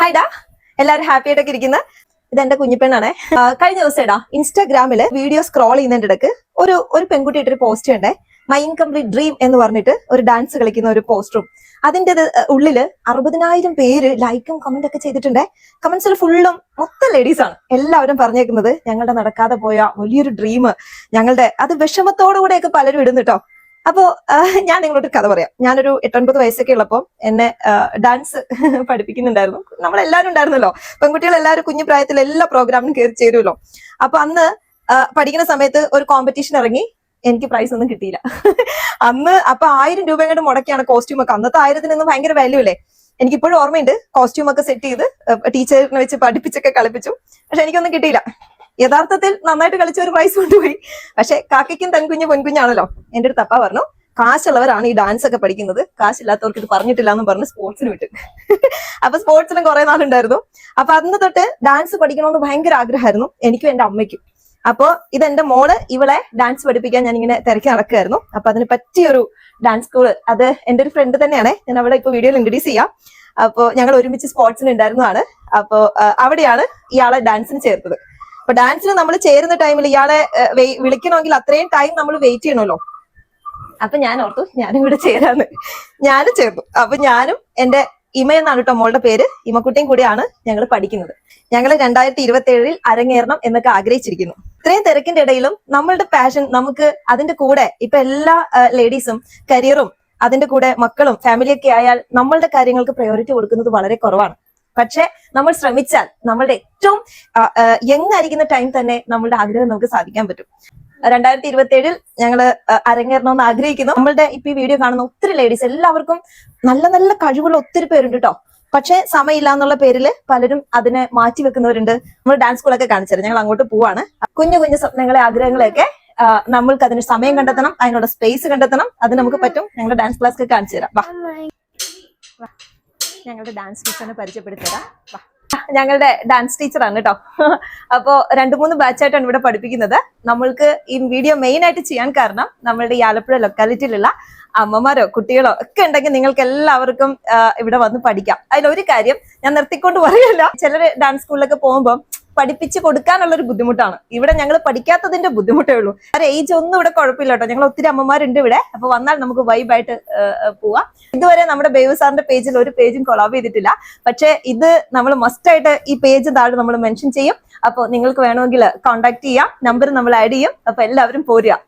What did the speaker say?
Hi ഡാ, എല്ലാവരും happy ആയിട്ടൊക്കെ ഇരിക്കുന്ന. ഇതെന്റെ കുഞ്ഞിപ്പെണ്ണാണേ. കഴിഞ്ഞ ദിവസം ഇടാ ഇൻസ്റ്റാഗ്രാമില് വീഡിയോ സ്ക്രോൾ ചെയ്യുന്നതിന്റെ ഇടക്ക് ഒരു പെൺകുട്ടി ഇട്ടൊരു പോസ്റ്റ് ഉണ്ടേ. മൈ ഇൻകംപ്ലീറ്റ് ഡ്രീം എന്ന് പറഞ്ഞിട്ട് ഒരു ഡാൻസ് കളിക്കുന്ന ഒരു പോസ്റ്ററും അതിന്റെ ഉള്ളില് 60,000 പേര് ലൈക്കും കമന്റ് ഒക്കെ ചെയ്തിട്ടുണ്ടേ. കമന്റ്സിൽ ഫുള്ളും മൊത്തം ലേഡീസ് ആണ്. എല്ലാവരും പറഞ്ഞേക്കുന്നത് ഞങ്ങളുടെ നടക്കാതെ പോയ വലിയൊരു ഡ്രീം, ഞങ്ങളുടെ അത് വിഷമത്തോടു കൂടെയൊക്കെ പലരും ഇടുന്നു കേട്ടോ. അപ്പോ ഞാൻ നിങ്ങളോട് കഥ പറയാം. ഞാനൊരു 8-9 വയസ്സൊക്കെ ഉള്ളപ്പോൾ എന്നെ ഡാൻസ് പഠിപ്പിക്കുന്നുണ്ടായിരുന്നു. നമ്മളെല്ലാവരും ഉണ്ടായിരുന്നല്ലോ, പെൺകുട്ടികൾ എല്ലാവരും കുഞ്ഞു പ്രായത്തിൽ എല്ലാ പ്രോഗ്രാമിനും കയറി ചേരുമല്ലോ. അപ്പൊ അന്ന് പഠിക്കുന്ന സമയത്ത് ഒരു കോമ്പറ്റീഷൻ ഇറങ്ങി. എനിക്ക് പ്രൈസ് ഒന്നും കിട്ടിയില്ല അന്ന്. അപ്പൊ 1000 രൂപ കൊണ്ട് മുടക്കിയാണ് കോസ്റ്റ്യൂം ഒക്കെ. അന്നത്തെ 1000-നൊന്നും ഭയങ്കര വാല്യൂ അല്ലേ. എനിക്കിപ്പോഴും ഓർമ്മയുണ്ട്. കോസ്റ്റ്യൂം ഒക്കെ സെറ്റ് ചെയ്ത് ടീച്ചറിനെ വെച്ച് പഠിപ്പിച്ചൊക്കെ കളിപ്പിച്ചു. പക്ഷെ എനിക്കൊന്നും കിട്ടിയില്ല. യഥാർത്ഥത്തിൽ നന്നായിട്ട് കളിച്ച ഒരു പ്രൈസ് കൊണ്ടുപോയി. പക്ഷെ കാക്കയ്ക്കും തൻകുഞ്ഞ് പൊൻകുഞ്ഞാണല്ലോ. എന്റെ അടുത്ത് അപ്പ പറഞ്ഞു, കാശുള്ളവരാണ് ഈ ഡാൻസ് ഒക്കെ പഠിക്കുന്നത്, കാശില്ലാത്തവർക്ക് ഇത് പറഞ്ഞിട്ടില്ല എന്ന് പറഞ്ഞ് സ്പോർട്സിന് വിട്ടു. അപ്പൊ സ്പോർട്സിലും കുറെ നാളുണ്ടായിരുന്നു. അപ്പൊ അന്ന് തൊട്ട് ഡാൻസ് പഠിക്കണമെന്ന് ഭയങ്കര ആഗ്രഹമായിരുന്നു എനിക്കും എന്റെ അമ്മയ്ക്കും. അപ്പോ ഇതെന്റെ മോള്, ഇവളെ ഡാൻസ് പഠിപ്പിക്കാൻ ഞാൻ ഇങ്ങനെ തിരക്കി നടക്കുകയായിരുന്നു. അപ്പൊ അതിന് പറ്റിയൊരു ഡാൻസ് സ്കൂള്, അത് എന്റെ ഒരു ഫ്രണ്ട് തന്നെയാണ്. ഞാൻ അവിടെ ഇപ്പൊ വീഡിയോയിൽ ഇൻട്രൊഡ്യൂസ് ചെയ്യാം. അപ്പോ ഞങ്ങൾ ഒരുമിച്ച് സ്പോർട്സിന് ഉണ്ടായിരുന്നതാണ്. അപ്പോ അവിടെയാണ് ഇയാളെ ഡാൻസിന് ചേർത്തത്. അപ്പൊ ഡാൻസിന് നമ്മൾ ചേരുന്ന ടൈമിൽ ഇയാളെ വിളിക്കണമെങ്കിൽ അത്രയും ടൈം നമ്മൾ വെയിറ്റ് ചെയ്യണമല്ലോ. അപ്പൊ ഞാൻ ഓർത്തു ഞാനും ഇവിടെ ചേരാന്ന്. ഞാനും ചേർന്നു. അപ്പൊ ഞാനും എന്റെ ഇമ എന്നാണ് കേട്ടോ മോളുടെ പേര്, ഇമക്കുട്ടിയും കൂടിയാണ് ഞങ്ങൾ പഠിക്കുന്നത്. ഞങ്ങൾ 2027 അരങ്ങേറണം എന്നൊക്കെ ആഗ്രഹിച്ചിരിക്കുന്നു. ഇത്രയും തിരക്കിന്റെ ഇടയിലും നമ്മളുടെ പാഷൻ നമുക്ക് അതിന്റെ കൂടെ ഇപ്പൊ എല്ലാ ലേഡീസും കരിയറും അതിന്റെ കൂടെ മക്കളും ഫാമിലിയൊക്കെ ആയാൽ നമ്മളുടെ കാര്യങ്ങൾക്ക് പ്രയോറിറ്റി കൊടുക്കുന്നത് വളരെ കുറവാണ്. പക്ഷെ നമ്മൾ ശ്രമിച്ചാൽ നമ്മളുടെ ഏറ്റവും യങ് ആയിരിക്കുന്ന ടൈം തന്നെ നമ്മളുടെ ആഗ്രഹം നമുക്ക് സാധിക്കാൻ പറ്റും. 2027 ഞങ്ങള് അരങ്ങേറണമെന്ന് ആഗ്രഹിക്കുന്നു. നമ്മളുടെ ഇപ്പൊ ഈ വീഡിയോ കാണുന്ന ഒത്തിരി ലേഡീസ്, എല്ലാവർക്കും നല്ല നല്ല കഴിവുള്ള ഒത്തിരി പേരുണ്ട് കേട്ടോ. പക്ഷെ സമയമില്ല എന്നുള്ള പേരിൽ പലരും അതിനെ മാറ്റി വെക്കുന്നവരുണ്ട്. നമ്മൾ ഡാൻസ് സ്കൂളൊക്കെ കാണിച്ചുതരാം, ഞങ്ങൾ അങ്ങോട്ട് പോവാണ്. കുഞ്ഞു കുഞ്ഞു സ്വപ്നങ്ങളെ ആഗ്രഹങ്ങളെയൊക്കെ നമ്മൾക്ക് അതിന് സമയം കണ്ടെത്തണം, അതിനുള്ള സ്പേസ് കണ്ടെത്തണം. അത് നമുക്ക് പറ്റും. ഞങ്ങളുടെ ഡാൻസ് ക്ലാസ് ഒക്കെ കാണിച്ചു തരാം. വാ, ഞങ്ങളുടെ ഡാൻസ് ടീച്ചറിനെ പരിചയപ്പെടുത്തി തരാം. വാ, ഞങ്ങളുടെ ഡാൻസ് ടീച്ചറാണ് കേട്ടോ. അപ്പോ 2-3 ബാച്ചായിട്ടാണ് ഇവിടെ പഠിപ്പിക്കുന്നത്. നമ്മൾക്ക് ഈ വീഡിയോ മെയിൻ ആയിട്ട് ചെയ്യാൻ കാരണം നമ്മളുടെ ഈ ആലപ്പുഴ ലൊക്കാലിറ്റിയിലുള്ള അമ്മമാരോ കുട്ടികളോ ഒക്കെ ഉണ്ടെങ്കിൽ നിങ്ങൾക്ക് എല്ലാവർക്കും ഇവിടെ വന്ന് പഠിക്കാം. അതിലൊരു കാര്യം ഞാൻ നിർത്തിക്കൊണ്ട് പറയല്ല, ചിലർ ഡാൻസ് സ്കൂളിലൊക്കെ പോകുമ്പോൾ പഠിപ്പിച്ച് കൊടുക്കാനുള്ള ഒരു ബുദ്ധിമുട്ടാണ്. ഇവിടെ ഞങ്ങൾ പഠിക്കാത്തതിന്റെ ബുദ്ധിമുട്ടേ ഉള്ളൂ. ഏജ് ഒന്നും ഇവിടെ കുഴപ്പമില്ല കേട്ടോ. ഞങ്ങൾ ഒത്തിരി അമ്മമാരുണ്ട് ഇവിടെ. അപ്പൊ വന്നാൽ നമുക്ക് വൈബായിട്ട് പോവാം. ഇതുവരെ നമ്മുടെ ബേബു സാറിന്റെ പേജിൽ ഒരു പേജും കൊളാബ് ചെയ്തിട്ടില്ല. പക്ഷെ ഇത് നമ്മൾ മസ്റ്റ് ആയിട്ട് ഈ പേജ് താഴെ നമ്മൾ മെൻഷൻ ചെയ്യും. അപ്പോൾ നിങ്ങൾക്ക് വേണമെങ്കിൽ കോൺടാക്ട് ചെയ്യാം, നമ്പർ നമ്മൾ ആഡ് ചെയ്യും. അപ്പൊ എല്ലാവരും പോരുക.